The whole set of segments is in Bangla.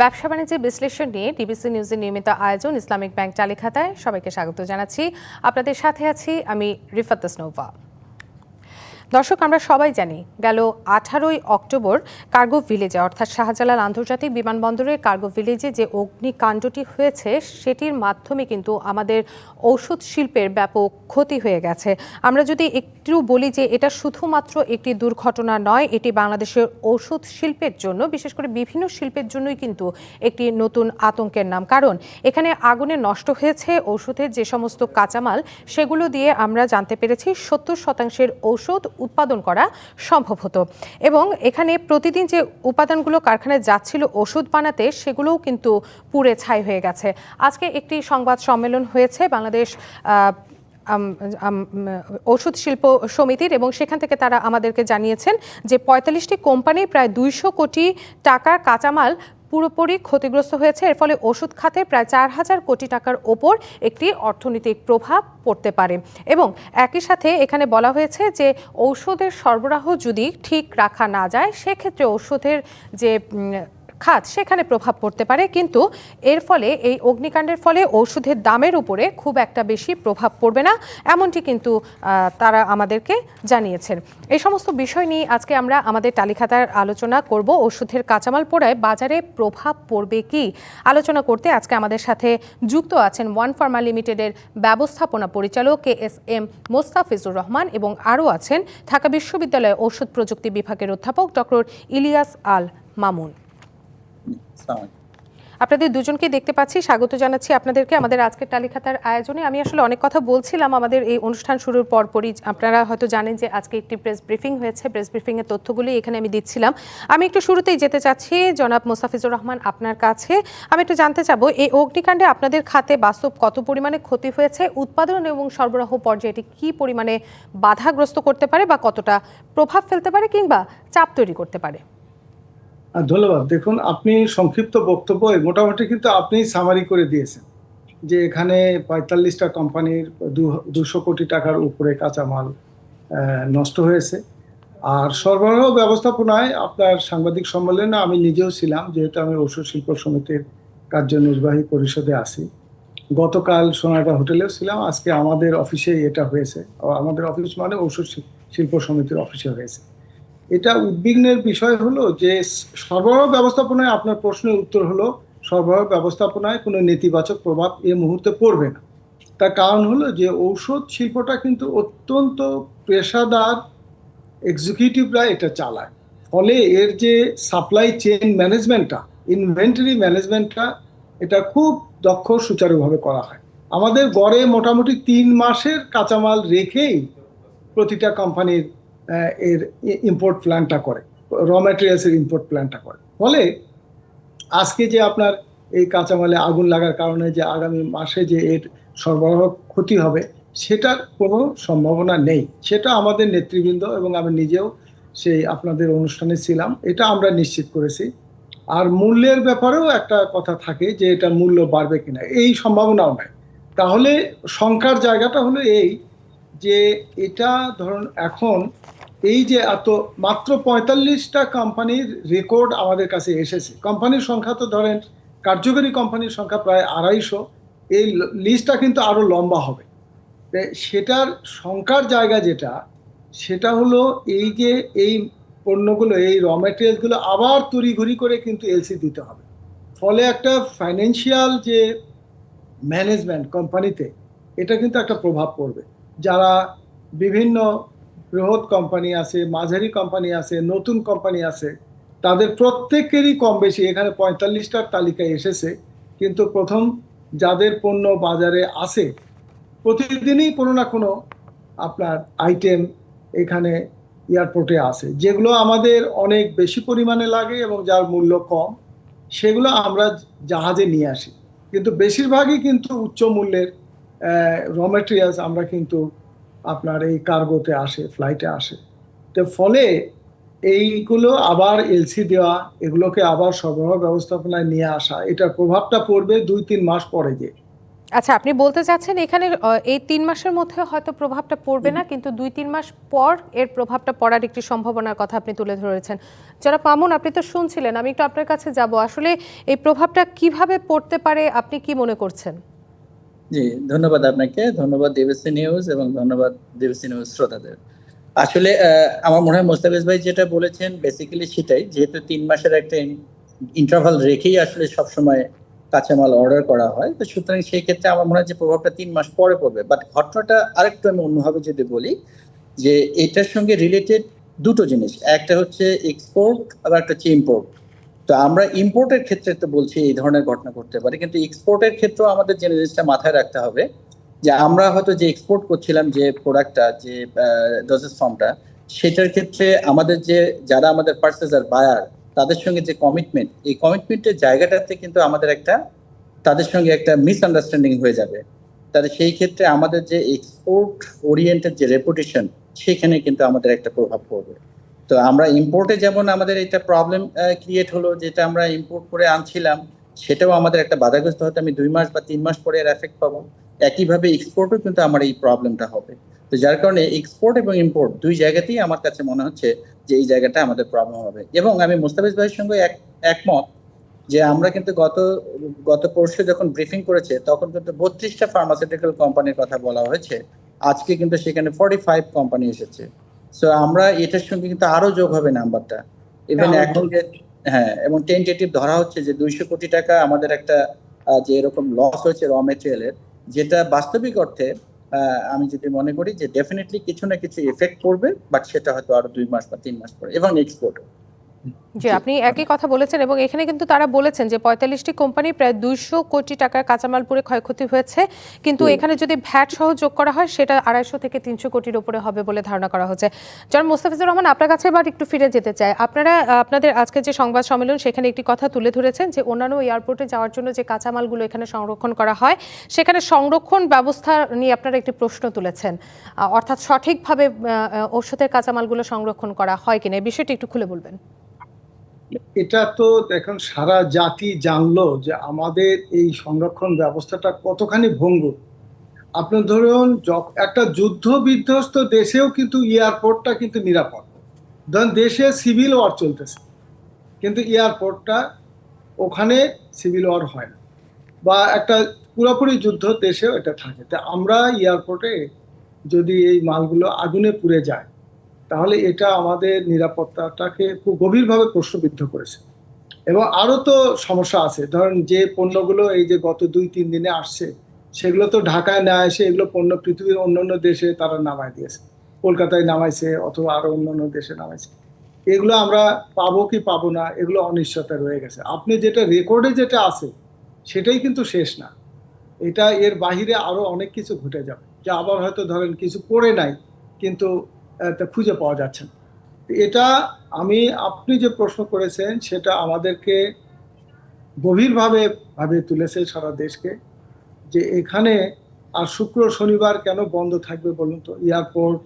ব্যবসা বাণিজ্যের বিশ্লেষণ নিয়ে ডিবিসি নিউজের নিয়মিত আয়োজন ইসলামিক ব্যাংক চালিখাতায় সবাইকে স্বাগত জানাচ্ছি। আপনাদের সাথে আছি আমি রিফাত তাসনৌফা। দর্শক, আমরা সবাই জানি গেল 18ই অক্টোবর কার্গো ভিলেজে অর্থাৎ শাহজালাল আন্তর্জাতিক বিমানবন্দরের কার্গো ভিলেজে যে অগ্নিকাণ্ডটি হয়েছে সেটির মাধ্যমে কিন্তু আমাদের ঔষধ শিল্পের ব্যাপক ক্ষতি হয়ে গেছে। আমরা যদি একটু বলি যে এটা শুধুমাত্র একটি দুর্ঘটনা নয়, এটি বাংলাদেশের ঔষধ শিল্পের জন্য, বিশেষ করে বিভিন্ন শিল্পের জন্যই কিন্তু একটি নতুন আতঙ্কের নাম। কারণ এখানে আগুনে নষ্ট হয়েছে ঔষধের যে সমস্ত কাঁচামাল, সেগুলো দিয়ে আমরা জানতে পেরেছি 70% ঔষধ উৎপাদন করা সম্ভব হতো এবং এখানে প্রতিদিন যে উপাদানগুলো কারখানায় যাচ্ছিল ওষুধ বানাতে, সেগুলোও কিন্তু পুড়ে ছাই হয়ে গেছে। আজকে একটি সংবাদ সম্মেলন হয়েছে বাংলাদেশ ওষুধ শিল্প সমিতির এবং সেখান থেকে তারা আমাদেরকে জানিয়েছেন যে 45টি কোম্পানি প্রায় 200 কোটি টাকার কাঁচামাল পুরোপুরি ক্ষতিগ্রস্ত হয়েছে। এর ফলে ওষুধ খাতে প্রায় 4000 কোটি টাকার ওপর একটি অর্থনৈতিক প্রভাব পড়তে পারে এবং একই সাথে এখানে বলা হয়েছে যে ঔষধের সরবরাহ যদি ঠিক রাখা না যায়, সেক্ষেত্রে ঔষধের যে খাত সেখানে প্রভাব পড়তে পারে, কিন্তু এর ফলে এই অগ্নিকাণ্ডের ফলে ওষুধের দামের উপরে খুব একটা বেশি প্রভাব পড়বে না, এমনটি কিন্তু তারা আমাদেরকে জানিয়েছেন। এই সমস্ত বিষয় নিয়ে আজকে আমরা আমাদের তালিকাতার আলোচনা করব। ওষুধের কাঁচামাল পোড়ায় বাজারে প্রভাব পড়বে কি, আলোচনা করতে আজকে আমাদের সাথে যুক্ত আছেন ওয়ান ফার্মা লিমিটেডের ব্যবস্থাপনা পরিচালক KSM মোস্তাফিজুর রহমান এবং আরও আছেন ঢাকা বিশ্ববিদ্যালয়ের ঔষধ প্রযুক্তি বিভাগের অধ্যাপক ডক্টর ইলিয়াস আল মামুন। আপনাদের দুজনকে দেখতে পাচ্ছি, স্বাগত জানাচ্ছি আপনাদেরকে আমাদের আজকের তালিকাতার আয়োজনে। আমি আসলে অনেক কথা বলছিলাম আমাদের এই অনুষ্ঠান শুরুর পরপরই। আপনারা হয়তো জানেন যে আজকে একটি প্রেস ব্রিফিং হয়েছে, প্রেস ব্রিফিংয়ের তথ্যগুলি এখানে আমি দিচ্ছিলাম। আমি একটু শুরুতেই যেতে চাচ্ছি জনাব মোস্তাফিজুর রহমান আপনার কাছে। আমি একটু জানতে চাবো, এই অগ্নিকাণ্ডে আপনাদের খাতে বাস্তব কত পরিমাণে ক্ষতি হয়েছে, উৎপাদন এবং সরবরাহ পর্যায়ে এটি কী পরিমাণে বাধাগ্রস্ত করতে পারে বা কতটা প্রভাব ফেলতে পারে কিংবা চাপ তৈরি করতে পারে? ধন্যবাদ। দেখুন, আপনি সংক্ষিপ্ত বক্তব্য মোটামুটি কিন্তু আপনি সামারি করে দিয়েছেন যে এখানে 45টা কোম্পানির 200 কোটি টাকার উপরে কাঁচামাল নষ্ট হয়েছে। আর সরবরাহ ব্যবস্থাপনায় আপনার সাংবাদিক সম্মেলনে আমি নিজেও ছিলাম, যেহেতু আমি ওষুধ শিল্প সমিতির কার্যনির্বাহী পরিষদে আছি। গতকাল সোনারগাঁ হোটেলেও ছিলাম, আজকে আমাদের অফিসে এটা হয়েছে। আমাদের অফিস মানে ওষুধ শিল্প সমিতির অফিসে হয়েছে। এটা উদ্বিগ্নের বিষয় হলো যে সরবরাহ ব্যবস্থাপনায় আপনার প্রশ্নের উত্তর হলো সরবরাহ ব্যবস্থাপনায় কোনো নেতিবাচক প্রভাব এই মুহূর্তে পড়বে না। তার কারণ হলো যে ঔষধ শিল্পটা কিন্তু অত্যন্ত পেশাদার এক্সিকিউটিভরা এটা চালায়, ফলে এর যে সাপ্লাই চেইন ম্যানেজমেন্টটা, ইনভেন্টরি ম্যানেজমেন্টটা, এটা খুব দক্ষ সুচারুভাবে করা হয়। আমাদের গড়ে মোটামুটি 3 মাসের কাঁচামাল রেখেই প্রতিটা কোম্পানির এর ইম্পোর্ট প্ল্যানটা করে, র ম্যাটেরিয়ালসের ইম্পোর্ট প্ল্যানটা করে। ফলে আজকে যে আপনার এই কাঁচামালে আগুন লাগার কারণে যে আগামী মাসে যে এর সরবরাহ ক্ষতি হবে, সেটার কোনো সম্ভাবনা নেই। সেটা আমাদের নেতৃবৃন্দ এবং আমি নিজেও সেই আপনাদের অনুষ্ঠানে ছিলাম, এটা আমরা নিশ্চিত করেছি। আর মূল্যের ব্যাপারেও একটা কথা থাকে যে এটা মূল্য বাড়বে কিনা, এই সম্ভাবনাও নাই। তাহলে শঙ্কার জায়গাটা হলো এই যে এটা ধরুন এখন এই যে এত মাত্র 45টা কোম্পানির রেকর্ড আমাদের কাছে এসেছে। কোম্পানির সংখ্যা তো ধরেন কার্যকরী কোম্পানির সংখ্যা প্রায় 250, এই লিস্টটা কিন্তু আরো লম্বা হবে। সেটার শঙ্কার জায়গা যেটা, সেটা হলো এই যে এই পণ্যগুলো, এই র ম্যাটেরিয়ালসগুলো আবার তড়িঘড়ি করে কিন্তু এলসি দিতে হবে। ফলে একটা ফাইন্যান্সিয়াল যে ম্যানেজমেন্ট কোম্পানিতে, এটা কিন্তু একটা প্রভাব পড়বে। যারা বিভিন্ন বৃহৎ কোম্পানি আছে, মাঝারি কোম্পানি আছে, নতুন কোম্পানি আছে, তাদের প্রত্যেকেরই কম বেশি এখানে 45টার তালিকায় এসেছে, কিন্তু প্রথম যাদের পণ্য বাজারে আসে প্রতিদিনই কোনো না কোনো আপনার আইটেম এখানে এয়ারপোর্টে আসে, যেগুলো আমাদের অনেক বেশি পরিমাণে লাগে এবং যার মূল্য কম, সেগুলো আমরা জাহাজে নিয়ে আসি। কিন্তু বেশিরভাগই কিন্তু উচ্চ মূল্যের র ম্যাটেরিয়ালস আমরা কিন্তু আপনার এই কার্গোতে আসে, ফ্লাইটে আসে। তো ফলে এইগুলো আবার এলসি দেওয়া, এগুলোকে আবার সরবরাহ ব্যবস্থাপনায় নিয়ে আসা, এটার প্রভাবটা পড়বে 2-3 মাস পরে যে। আচ্ছা, আপনি বলতে চাচ্ছেন এখানে এই ৩ মাসের মধ্যে হয়তো প্রভাবটা পড়বে না, কিন্তু ২-৩ মাস পর এর প্রভাবটা পড়ার একটি সম্ভাবনার কথা আপনি তুলে ধরেছেন। জনাব মামুন, আপনি তো শুনছিলেন, আমি একটু আপনার কাছে যাব। আসলে এই প্রভাবটা কিভাবে পড়তে পারে, আপনি কি মনে করছেন? জি, ধন্যবাদ আপনাকে, ধন্যবাদ ডিবিসি নিউজ এবং ধন্যবাদ ডিবিসি নিউজ শ্রোতাদের। আসলে আমার মনে হয় মোস্তাফিজ ভাই যেটা বলেছেন বেসিক্যালি সেটাই, যেহেতু ৩ মাসের একটা ইন্টারভাল রেখেই আসলে সবসময় কাঁচামাল অর্ডার করা হয়, তো সুতরাং সেই ক্ষেত্রে আমার মনে হয় যে প্রভাবটা ৩ মাস পরে পড়বে। বাট ঘটনাটা আরেকটু আমি অন্যভাবে যদি বলি, যে এটার সঙ্গে রিলেটেড দুটো জিনিস, একটা হচ্ছে এক্সপোর্ট, আবার একটা হচ্ছে ইম্পোর্ট। তো আমরা ইম্পোর্টের ক্ষেত্রে তো বলছি এই ধরনের ঘটনা করতে পারে, কিন্তু এক্সপোর্টের ক্ষেত্রেও আমাদের যে জিনিসটা মাথায় রাখতে হবে, যে আমরা হয়তো যে এক্সপোর্ট করছিলাম যে প্রোডাক্টটা, যে ডোজেস ফর্মটা, সেটার ক্ষেত্রে আমাদের যে যারা আমাদের পার্চেজার বায়ার, তাদের সঙ্গে যে কমিটমেন্ট, এই কমিটমেন্টের জায়গাটাতে কিন্তু আমাদের একটা তাদের সঙ্গে একটা মিসআন্ডারস্ট্যান্ডিং হয়ে যাবে। তাহলে সেই ক্ষেত্রে আমাদের যে এক্সপোর্ট ওরিয়েন্টেড যে রেপুটেশন, সেখানে কিন্তু আমাদের একটা প্রভাব পড়বে। তো আমরা ইম্পোর্টে যেমন আমাদের একটা প্রবলেম ক্রিয়েট হলো, যেটা আমরা ইম্পোর্ট করে আনছিলাম, সেটাও আমাদের একটা বাধাগ্রস্ত, হয়তো আমি 2 মাস বা 3 মাস পরে এর এফেক্ট পাবো। একইভাবে এক্সপোর্টও কিন্তু আমার এই প্রবলেমটা হবে। তো যার কারণে এক্সপোর্ট এবং ইম্পোর্ট দুই জায়গাতেই আমার কাছে মনে হচ্ছে যে এই জায়গাটা আমাদের প্রবলেম হবে। এবং আমি মোস্তাফিজ ভাইয়ের সঙ্গে একমত, যে আমরা কিন্তু গত গত পরশু যখন ব্রিফিং করেছে, তখন কিন্তু 32টা ফার্মাসিউটিক্যাল কোম্পানির কথা বলা হয়েছে। আজকে কিন্তু সেখানে 45 কোম্পানি এসেছে। সো আমরা এটার সঙ্গে কিন্তু আরো যোগ হবে নাম্বারটা। ইভেন এখন হ্যাঁ, এবং টেন্টেটিভ ধরা হচ্ছে যে 200 কোটি টাকা আমাদের একটা যে এরকম লস হয়েছে র মেটেরিয়ালের, যেটা বাস্তবিক অর্থে আমি যদি মনে করি যে ডেফিনেটলি কিছু না কিছু এফেক্ট করবে, বাট সেটা হয়তো আরো 2 মাস বা 3 মাস পরে। এবং এক্সপোর্ট, জি, আপনি একই কথা বলেছেন, এবং এখানে কিন্তু তারা বলেছেন যে ৪৫টি কোম্পানি প্রায় ২০০ কোটি টাকার কাঁচামাল পুড়ে ক্ষয়ক্ষতি হয়েছে, কিন্তু এখানে যদি ভ্যাট সহ যোগ করা হয় সেটা ২৫০ থেকে ৩০০ কোটির উপরে হবে বলে ধারণা করা হচ্ছে। জনাব মোস্তাফিজুর রহমান, আপনার কাছে এবার একটু ফিরে যেতে চাই। আপনারা আপনাদের আজকে যে সংবাদ সম্মেলন, সেখানে একটি কথা তুলে ধরেছেন যে অন্যান্য এয়ারপোর্টে যাওয়ার জন্য যে কাঁচামালগুলো এখানে সংরক্ষণ করা হয়, সেখানে সংরক্ষণ ব্যবস্থা নিয়ে আপনারা একটি প্রশ্ন তুলেছেন, অর্থাৎ সঠিকভাবে ওষুধের কাঁচামালগুলো সংরক্ষণ করা হয় কিনা, এই বিষয়টি একটু খুলে বলবেন। এটা তো এখন সারা জাতি জানলো যে আমাদের এই সংরক্ষণ ব্যবস্থাটা কতখানি ভঙ্গুর। আপনি ধরুন একটা যুদ্ধ বিধ্বস্ত দেশেও কিন্তু এয়ারপোর্টটা কিন্তু নিরাপদ। ধরুন দেশে সিভিল ওয়ার চলতেছে, কিন্তু এয়ারপোর্টটা, ওখানে সিভিল ওয়ার হয় না, বা একটা পুরোপুরি যুদ্ধ দেশেও এটা থাকে। তা আমরা এয়ারপোর্টে যদি এই মালগুলো আগুনে পুড়ে যায়, তাহলে এটা আমাদের নিরাপত্তাটাকে খুব গভীরভাবে প্রশ্নবিদ্ধ করেছে। এবং আরো তো সমস্যা আছে। ধরেন যে পণ্যগুলো এই যে গত 2-3 দিনে আসছে, সেগুলো তো ঢাকায় না এসে এগুলো পণ্য পৃথিবীর অন্যান্য দেশে তারা নামায় দিয়েছে, কলকাতায় নামাইছে অথবা আরো অন্যান্য দেশে নামাইছে। এগুলো আমরা পাবো কি পাবো না, এগুলো অনিশ্চয়তা রয়ে গেছে। আপনি যেটা রেকর্ডে যেটা আছে সেটাই কিন্তু শেষ না, এটা এর বাহিরে আরো অনেক কিছু ঘটে যাবে, যে আবার হয়তো ধরেন কিছু পড়ে নাই, কিন্তু তা খুঁজে পাওয়া যাচ্ছে না। এটা আপনি যে প্রশ্ন করেছেন সেটা আমাদেরকে গভীরভাবে ভাবে তুলেছে সারা দেশকে, যে এখানে আর শুক্র শনিবার কেন বন্ধ থাকবে বলুন তো? এয়ারপোর্ট,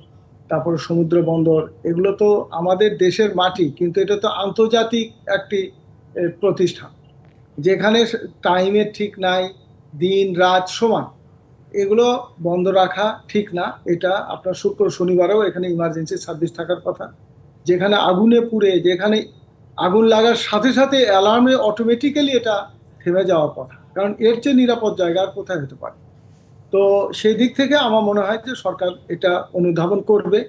তারপরে সমুদ্র বন্দর, এগুলো তো আমাদের দেশের মাটি, কিন্তু এটা তো আন্তর্জাতিক একটি প্রতিষ্ঠান, যেখানে টাইমের ঠিক নাই, দিন রাত সমান। এগুলো বন্ধ রাখা ঠিক না। এটা আপনার শুক্র শনিবারেও এখানে ইমার্জেন্সি সার্ভিস থাকার কথা, যেখানে আগুনে পুড়ে, যেখানে আগুন লাগার সাথে সাথে অ্যালার্মে অটোমেটিক্যালি এটা থেমে যাওয়ার কথা, কারণ এর চেয়ে নিরাপদ জায়গা আর কোথায় হতে পারে। তো সেই দিক থেকে আমার মনে হয় যে সরকার এটা অনুধাবন করবে।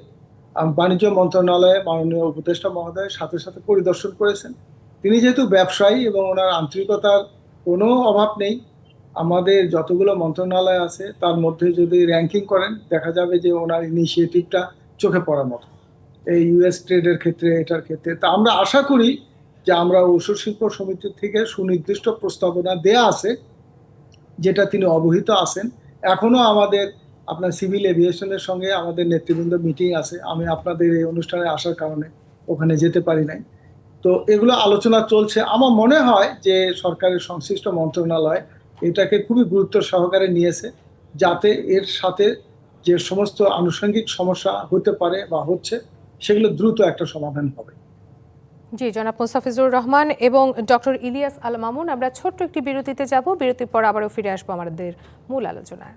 বাণিজ্য মন্ত্রণালয়ে মাননীয় উপদেষ্টা মহোদয় সাথে সাথে পরিদর্শন করেছেন। তিনি যেহেতু ব্যবসায়ী এবং ওনার আন্তরিকতার কোনো অভাব নেই, আমাদের যতগুলো মন্ত্রণালয় আছে তার মধ্যে যদি র্যাঙ্কিং করেন, দেখা যাবে যে ওনার ইনিশিয়েটিভটা চোখে পড়ার মতো, এই ইউএস ট্রেডের ক্ষেত্রে, এটার ক্ষেত্রে। তা আমরা আশা করি যে আমরা ঔষধ শিল্প সমিতির থেকে সুনির্দিষ্ট প্রস্তাবনা দেয়া আছে, যেটা তিনি অবহিত আছেন। এখনো আমাদের আপনার সিভিল এভিয়েশনের সঙ্গে আমাদের নেতৃবৃন্দ মিটিং আছে, আমি আপনাদের এই অনুষ্ঠানে আসার কারণে ওখানে যেতে পারি নাই। তো এগুলো আলোচনা চলছে। আমার মনে হয় যে সরকারের সংশ্লিষ্ট মন্ত্রণালয় এটাকে খুবই গুরুত্ব সহকারে নিয়েছে, যাতে এর সাথে যে সমস্ত আনুষঙ্গিক সমস্যা হতে পারে বা হচ্ছে, সেগুলো দ্রুত একটা সমাধান হবে। জি, জনাব মোস্তাফিজুর রহমান এবং ডক্টর ইলিয়াস আল মামুন, আমরা ছোট্ট একটি বিরতিতে যাব। বিরতির পর আবারও ফিরে আসবো আমাদের মূল আলোচনায়।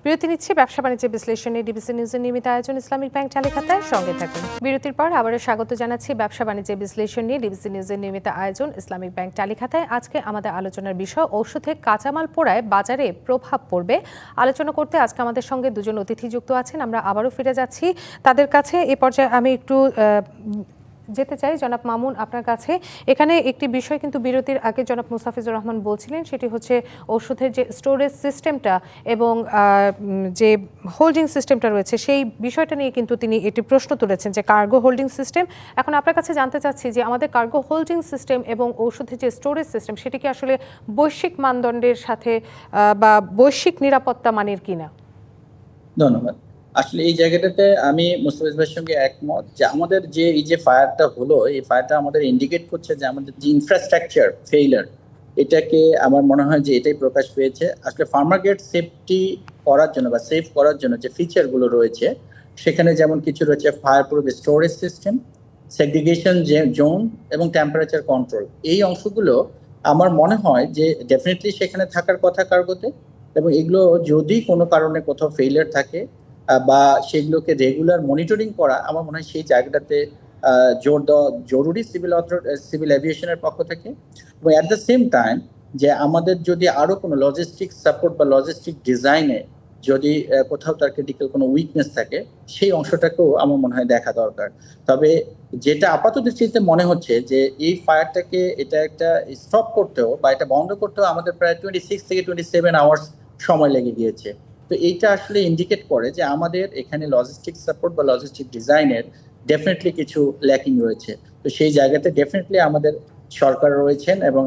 বিরতি নিচ্ছে ব্যবসা বাণিজ্য বিশ্লেষণে ডিবিসি নিউজের নিয়মিত আয়োজন ইসলামিক ব্যাংক চালিকাতায়, সঙ্গে থাকুন। বিরতির পর আবারও স্বাগত জানাচ্ছি ব্যবসা বাণিজ্য বিশ্লেষণ নিয়ে ডিবিসি নিউজের নিয়মিত আয়োজন ইসলামিক ব্যাংক চালিকাতায়। আজকে আমাদের আলোচনার বিষয় ঔষধে কাঁচামাল পোড়ায় বাজারে প্রভাব পড়বে। আলোচনা করতে আজকে আমাদের সঙ্গে দুজন অতিথি যুক্ত আছেন। আমরা আবারও ফিরে যাচ্ছি তাদের কাছে। এ পর্যায়ে আমি একটু যেতে চাই জনাব মামুন আপনার কাছে। এখানে একটি বিষয় কিন্তু বিরতির আগে জনাব মুস্তাফিজুর রহমান বলছিলেন, সেটি হচ্ছে ওষুধের যে স্টোরেজ সিস্টেমটা এবং যে হোল্ডিং সিস্টেমটা রয়েছে সেই বিষয়টা নিয়ে কিন্তু তিনি একটি প্রশ্ন তুলেছেন যে কার্গো হোল্ডিং সিস্টেম। এখন আপনার কাছে জানতে চাচ্ছি যে আমাদের কার্গো হোল্ডিং সিস্টেম এবং ওষুধের যে স্টোরেজ সিস্টেম সেটি কি আসলে বৈশ্বিক মানদণ্ডের সাথে বা বৈশ্বিক নিরাপত্তা মানের কিনা? ধন্যবাদ। আসলে এই জায়গাটাতে আমি মুস্তাফিজ ভাইয়ের সঙ্গে একমত যে আমাদের যে এই যে ফায়ারটা হলো, এই ফায়ারটা আমাদের ইন্ডিকেট করছে যে আমাদের যে ইনফ্রাস্ট্রাকচার ফেইলার, এটাকে আমার মনে হয় যে এটাই প্রকাশ পেয়েছে। আসলে ফার্মার গ্রেড সেফটি করার জন্য বা সেফ করার জন্য যে ফিচারগুলো রয়েছে, সেখানে যেমন কিছু রয়েছে fire proof storage system, segregation zone এবং টেম্পারেচার কন্ট্রোল। এই অংশগুলো আমার মনে হয় যে ডেফিনেটলি সেখানে থাকার কথা কার্গোতে, এবং এগুলো যদি কোনো কারণে কোথাও ফেইলিয়ার থাকে বা সেগুলোকে রেগুলার মনিটরিং করা, আমার মনে হয় সেই জায়গাটাতে জোর দেওয়া জরুরি সিভিল এভিয়েশনের পক্ষ থেকে। এবং অ্যাট দ্য সেম টাইম যে আমাদের যদি আরো কোনো লজিস্টিক সাপোর্ট বা লজিস্টিক ডিজাইনে যদি কোথাও তার ক্রিটিক্যাল কোনো উইকনেস থাকে, সেই অংশটাকেও আমার মনে হয় দেখা দরকার। তবে যেটা আপাতত দৃষ্টিতে মনে হচ্ছে যে এই ফায়ারটাকে এটা একটা স্টপ করতেও বা এটা বন্ধ করতেও আমাদের প্রায় 26 থেকে 27 আওয়ার্স সময় লেগে গিয়েছে। তো এইটা আসলে ইন্ডিকেট করে যে আমাদের এখানে লজিস্টিক সাপোর্ট বা লজিস্টিক ডিজাইনের ডেফিনেটলি কিছু ল্যাকিং রয়েছে। তো সেই জায়গাতে ডেফিনেটলি আমাদের সরকার রয়েছেন এবং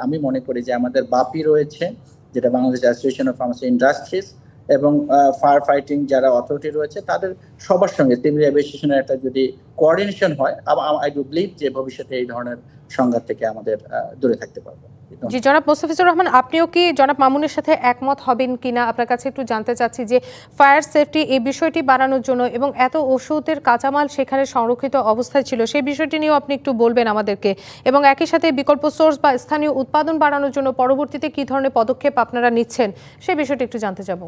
আমি মনে করি যে আমাদের বাপি রয়েছে, যেটা Bangladesh association of pharmacy industries, এবং ফায়ার ফাইটিং যারা অথরিটি রয়েছে তাদের সবার সঙ্গে সিভিল এভিয়েশনের একটা যদি কোঅর্ডিনেশন হয়, আই ডু বিলিভ যে ভবিষ্যতে এই ধরনের সংঘাত থেকে আমাদের দূরে থাকতে পারবো। জি, জনাব মোস্তাফিজুর রহমান, আপনিও কি জনাব মামুনের সাথে একমত হবেন কিনা আপনার কাছে একটু জানতে চাচ্ছি যে ফায়ার সেফটি এই বিষয়টি বাড়ানোর জন্য এবং এত ওষুধের কাঁচামাল সেখানে সংরক্ষিত অবস্থায় ছিল সেই বিষয়টি নিয়েও আপনি একটু বলবেন আমাদেরকে, এবং একই সাথে বিকল্প সোর্স বা স্থানীয় উৎপাদন বাড়ানোর জন্য পরবর্তীতে কি ধরনের পদক্ষেপ আপনারা নিচ্ছেন সেই বিষয়টি একটু জানতে যাব।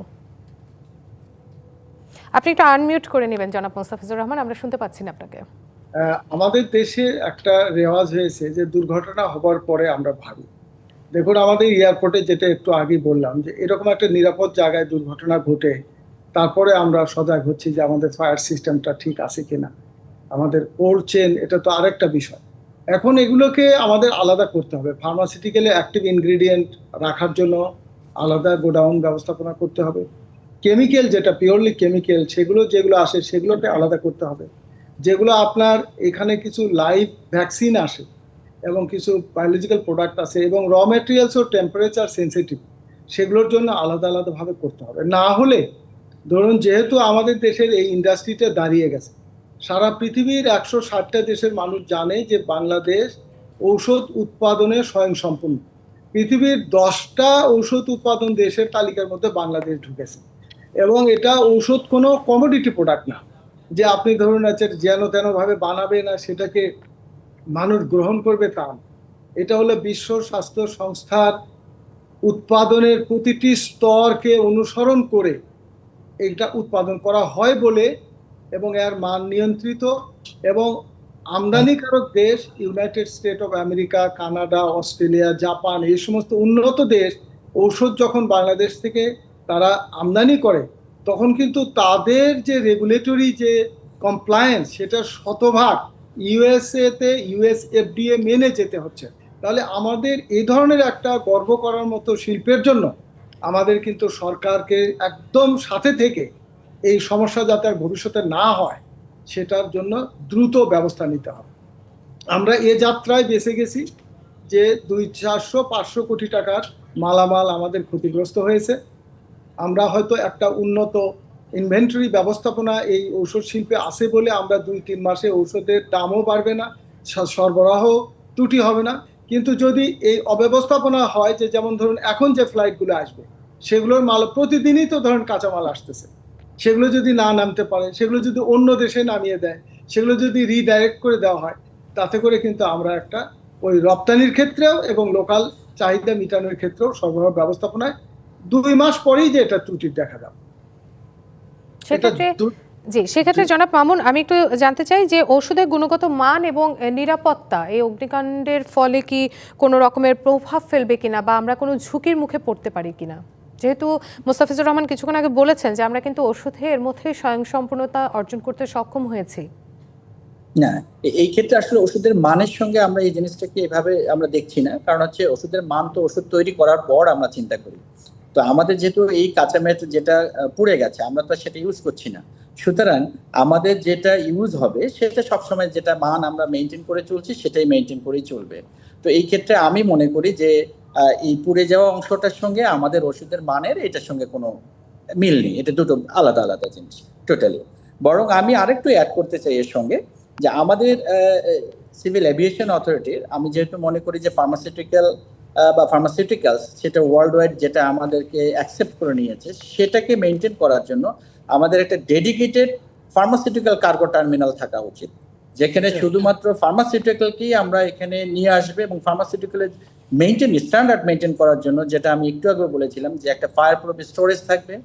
আপনি একটু আনমিউট করে নেবেন জনাব মোস্তাফিজুর রহমান, আমরা শুনতে পাচ্ছি না আপনাকে। আমাদের দেশে একটা রেওয়াজ হয়েছে যে দুর্ঘটনা হবার পরে আমরা ভাবি। দেখুন, আমাদের এয়ারপোর্টে যেটা একটু আগে বললাম যে এরকম একটা নিরাপদ জায়গায় দুর্ঘটনা ঘটে তারপরে আমরা সজাগ হচ্ছি যে আমাদের ফায়ার সিস্টেমটা ঠিক আছে কিনা, আমাদের কোল্ড চেন, এটা তো আরেকটা বিষয়। এখন এগুলোকে আমাদের আলাদা করতে হবে। ফার্মাসিউটিক্যালি অ্যাক্টিভ ইনগ্রিডিয়েন্ট রাখার জন্য আলাদা গোডাউন ব্যবস্থাপনা করতে হবে। কেমিক্যাল, যেটা পিওরলি কেমিক্যাল, যেগুলো আসে সেগুলোকে আলাদা করতে হবে। যেগুলো আপনার এখানে কিছু লাইভ ভ্যাকসিন আসে এবং কিছু বায়োলজিক্যাল প্রোডাক্ট আছে এবং র ম্যাটেরিয়ালস ও টেম্পারেচার সেন্সিটিভ, সেগুলোর জন্য আলাদা আলাদাভাবে করতে হবে। না হলে ধরুন, যেহেতু আমাদের দেশের এই ইন্ডাস্ট্রিটা দাঁড়িয়ে গেছে, সারা পৃথিবীর 160টা দেশের মানুষ জানে যে বাংলাদেশ ঔষধ উৎপাদনে স্বয়ংসম্পূর্ণ। পৃথিবীর 10টা ঔষধ উৎপাদন দেশের তালিকার মধ্যে বাংলাদেশ ঢুকেছে, এবং এটা ঔষধ কোনো কমোডিটি প্রোডাক্ট না যে আপনি ধরুন যেন তেন ভাবে বানাবে না সেটাকে মানুষ গ্রহণ করবে তা না। এটা হলো বিশ্ব স্বাস্থ্য সংস্থার উৎপাদনের প্রতিটি স্তরকে অনুসরণ করে এটা উৎপাদন করা হয় বলে, এবং এর মান নিয়ন্ত্রিত, এবং আমদানিকারক দেশ United state of America, Canada, Australia, Japan, এই সমস্ত উন্নত দেশ ঔষধ যখন বাংলাদেশ থেকে তারা আমদানি করে তখন কিন্তু তাদের যে রেগুলেটরি যে কমপ্লায়েন্স সেটা শতভাগ ইউএসএতে ইউএস এফডিএ মেনে যেতে হচ্ছে। তাহলে আমাদের এই ধরনের একটা গর্ব করার মতো শিল্পের জন্য আমাদের কিন্তু সরকারকে একদম সাথে থেকে এই সমস্যা যাতে আর ভবিষ্যতে না হয় সেটার জন্য দ্রুত ব্যবস্থা নিতে হবে। আমরা এ যাত্রায় বেঁচে গেছি যে 400-500 কোটি টাকার মালামাল আমাদের ক্ষতিগ্রস্ত হয়েছে। আমরা হয়তো একটা উন্নত ইনভেন্টরি ব্যবস্থাপনা এই ঔষধ শিল্পে আছে বলে আমরা 2-3 মাসে ঔষধের দামও বাড়বে না, সরবরাহ ত্রুটি হবে না। কিন্তু যদি এই অব্যবস্থাপনা হয়, যে যেমন ধরুন এখন যে ফ্লাইটগুলো আসবে সেগুলোর মাল প্রতিদিনই তো ধরুন কাঁচামাল আসতেছে, সেগুলো যদি না নামতে পারে, সেগুলো যদি অন্য দেশে নামিয়ে দেয়, সেগুলো যদি রিডাইরেক্ট করে দেওয়া হয়, তাতে করে কিন্তু আমরা একটা ওই রপ্তানির ক্ষেত্রেও এবং লোকাল চাহিদা মেটানোর ক্ষেত্রেও সরবরাহ ব্যবস্থাপনায় 2 মাস পরেই যে এটা ত্রুটি দেখা যাবে। সেক্ষেত্রে সেক্ষেত্রে জনাব মামুন, আমি একটু জানতে চাই যে ওষুধের গুণগত মান এবং নিরাপত্তা এই অগ্নিকাণ্ডের ফলে কি কোনো রকমের প্রভাব ফেলবে কিনা বা আমরা কোনো ঝুঁকির মুখে পড়তে পারি কিনা, যেহেতু মোস্তাফিজুর রহমান কিছুক্ষণ আগে বলেছেন যে আমরা কিন্তু ওষুধের মধ্যে স্বয়ংসম্পূর্ণতা অর্জন করতে সক্ষম হয়েছি। না, এই ক্ষেত্রে আসলে ওষুধের মানের সঙ্গে আমরা এই জিনিসটাকে এভাবে আমরা দেখছি না, কারণ হচ্ছে ওষুধের মান তো ওষুধ তৈরি করার পর আমরা চিন্তা করি। তো আমাদের যেহেতু এই কাঁচামাল যেটা পুড়ে গেছে, আমরা তো সেটা ইউজ করছি না, সুতরাং আমাদের যেটা ইউজ হবে সেটা সবসময় যেটা মান আমরা মেনটেন করে চলছি সেটাই মেনটেন করেই চলবে। তো এই ক্ষেত্রে আমি মনে করি যে এই পুড়ে যাওয়া অংশটার সঙ্গে আমাদের ওষুধের মানের এটার সঙ্গে কোনো মিল নেই, এটা দুটো আলাদা আলাদা জিনিস টোটালি। বরং আমি আরেকটু অ্যাড করতে চাই এর সঙ্গে যে আমাদের সিভিল এভিয়েশন অথরিটির, আমি যেহেতু মনে করি যে ফার্মাসিউটিক্যালস সেটা ওয়ার্ল্ড ওয়াইড যেটা আমাদেরকে অ্যাকসেপ্ট করে নিয়েছে, সেটাকে মেনটেন করার জন্য আমাদের একটা ডেডিকেটেড ফার্মাসিউটিক্যাল কার্গো টার্মিনাল থাকা উচিত, যেখানে শুধুমাত্র ফার্মাসিউটিক্যালকেই আমরা এখানে নিয়ে আসবে এবং ফার্মাসিউটিক্যালের স্ট্যান্ডার্ড মেনটেন করার জন্য, যেটা আমি একটু আগে বলেছিলাম যে একটা ফায়ার প্রুফ স্টোরেজ থাকবে,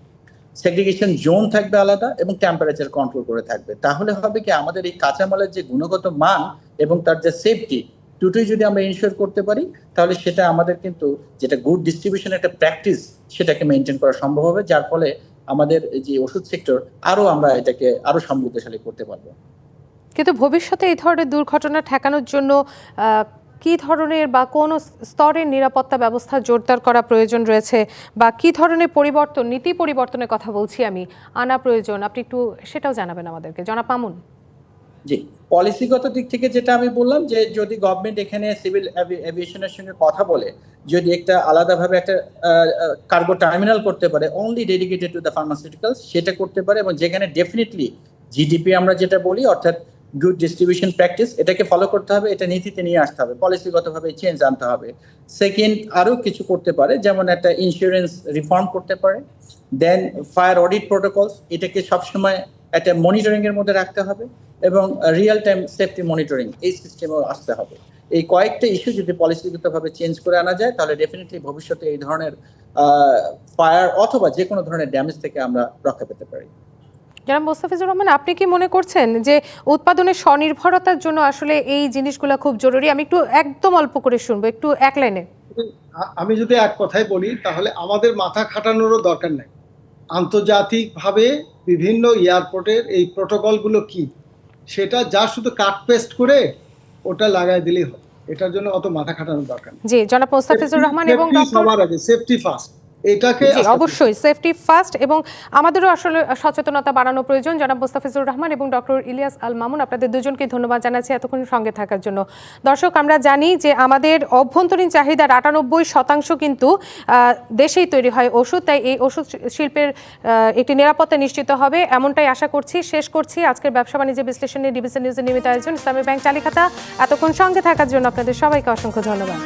সেগ্রিগেশন জোন থাকবে আলাদা এবং টেম্পারেচার কন্ট্রোল করে থাকবে। তাহলে হবে কি আমাদের এই কাঁচামালের যে গুণগত মান এবং তার যে সেফটি, দুটোই যদি আমরা ইনশিওর করতে পারি তাহলে সেটা আমাদের কিন্তু যেটা গুড ডিস্ট্রিবিউশন একটা প্র্যাকটিস সেটাকে মেনটেন করা সম্ভব হবে, যার ফলে আমাদের যে ওষুধ সেক্টর আমরা এটাকে আরো সমৃদ্ধশালী করতে পারবো। কিন্তু ভবিষ্যতে এই ধরনের দুর্ঘটনা ঠেকানোর জন্য কি ধরনের বা কোন স্তরের নিরাপত্তা ব্যবস্থা জোরদার করা প্রয়োজন রয়েছে বা কি ধরনের পরিবর্তন, নীতি পরিবর্তনের কথা বলছি আমি, আনা প্রয়োজন, আপনি একটু সেটাও জানাবেন আমাদেরকে জনাব মামুন। জি, পলিসিগত দিক থেকে যেটা আমি বললাম যে যদি গভর্নমেন্ট এখানে সিভিল এভিয়েশনের সঙ্গে কথা বলে যদি একটা আলাদাভাবে একটা কার্গো টার্মিনাল করতে পারে only dedicated to the pharmaceuticals, সেটা করতে পারে, এবং যেখানে ডেফিনেটলি জিডিপি আমরা যেটা বলি অর্থাৎ গুড ডিস্ট্রিবিউশন প্র্যাকটিস, এটাকে ফলো করতে হবে, এটা নীতিতে নিয়ে আসতে হবে, পলিসিগতভাবে চেঞ্জ আনতে হবে। সেকেন্ড, আরো কিছু করতে পারে, যেমন একটা ইন্স্যুরেন্স রিফর্ম করতে পারে, দেন ফায়ার অডিট প্রোটোকলস, এটাকে সবসময় একটা মনিটরিং এর মধ্যে রাখতে হবে, এবং রিয়েল টাইম সেফটি মনিটরিং এই সিস্টেমেও আসতে হবে। এই কয়েকটা ইস্যু যদি পলিসিগতভাবে চেঞ্জ করে আনা যায় তাহলে ডেফিনেটলি ভবিষ্যতে এই ধরনের ফায়ার অথবা যে কোনো ধরনের ড্যামেজ থেকে আমরা রক্ষা পেতে পারি। জনাব মোস্তাফিজুর রহমান, আপনি কি মনে করছেন যে উৎপাদনের স্বনির্ভরতার জন্য আসলে এই জিনিসগুলো খুব জরুরি? আমি একটু একদম অল্প করে শুনবো, একটু এক লাইনে। আমি যদি এক কথায় বলি তাহলে আমাদের মাথা খাটানোরও দরকার নেই। আন্তর্জাতিকভাবে বিভিন্ন এয়ারপোর্টের এই প্রোটোকলগুলো কি সেটা যা শুধু কাট পেস্ট করে ওটা লাগাই দিলেই হবে, এটার জন্য অত মাথা খাটানোর দরকার নেই। জি, জনাব মোস্তাফিজুর রহমান এবং সবার আগে সেফটি ফার্স্ট, এটাকে অবশ্যই সেফটি ফার্স্ট, এবং আমাদেরও আসলে সচেতনতা বাড়ানো প্রয়োজন। জনাব মোস্তাফিজুর রহমান এবং ডক্টর ইলিয়াস আল মামুন, আপনাদের দুজনকে ধন্যবাদ জানাচ্ছি এতক্ষণ সঙ্গে থাকার জন্য। দর্শক, আমরা জানি যে আমাদের অভ্যন্তরীণ চাহিদার 98% কিন্তু দেশেই তৈরি হয় ওষুধ, তাই এই ওষুধ শিল্পের একটি নিরাপত্তা নিশ্চিত হবে এমনটাই আশা করছি। শেষ করছি আজকের ব্যবসা বাণিজ্য বিশ্লেষণে ডিবিসি নিউজের নিয়মিত আয়োজন ইসলামী ব্যাংক চালিকাতা। এতক্ষণ সঙ্গে থাকার জন্য আপনাদের সবাইকে অসংখ্য ধন্যবাদ।